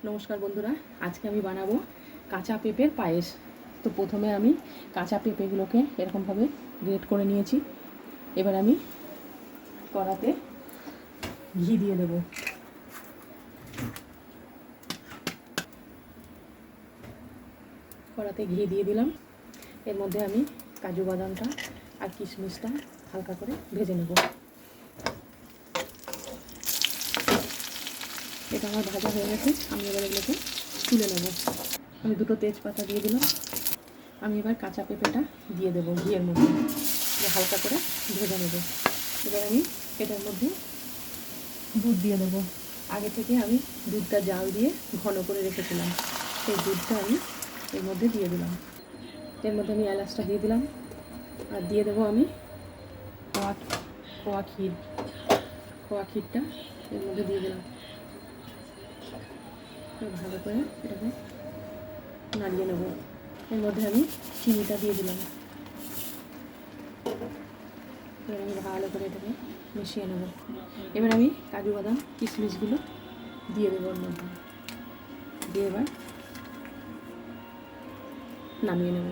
নমস্কার বন্ধুরা, আজকে আমি বানাবো কাঁচা পেঁপের পায়েস। তো প্রথমে আমি কাঁচা পেঁপেগুলোকে এরকমভাবে গ্রেট করে নিয়েছি। এবার আমি কড়াতে ঘি দিয়ে দেব। কড়াতে ঘি দিয়ে দিলাম। এর মধ্যে আমি কাজু বাদামটা আর কিশমিশটা হালকা করে ভেজে নেব। এটা আমার ভাজা হয়ে গেছে, আমি এবার এগুলোকে তুলে নেব। আমি দুটো তেজপাতা দিয়ে দিলাম। আমি এবার কাঁচা পেঁপেটা দিয়ে দেবো ঘিয়ের মধ্যে, হালকা করে ভেজে নেব। এবার আমি এটার মধ্যে দুধ দিয়ে দেবো। আগে থেকে আমি দুধটা জাল দিয়ে ঘন করে রেখেছিলাম, সেই দুধটা আমি এর মধ্যে দিয়ে দিলাম। এর মধ্যে আমি এলাচটা দিয়ে দিলাম, আর দিয়ে দেবো আমি খোয়া ক্ষীরটা এর মধ্যে দিয়ে দিলাম। ভালো করে এটাকে নাড়িয়ে নেব। এর মধ্যে আমি চিনিটা দিয়ে দিলাম। এবার আমি ভালো করে এটাকে মিশিয়ে নেব। এবার আমি কাজু বাদাম কিশমিশগুলো দিয়ে দেবো ওর মধ্যে, দিয়ে এবার নামিয়ে নেব।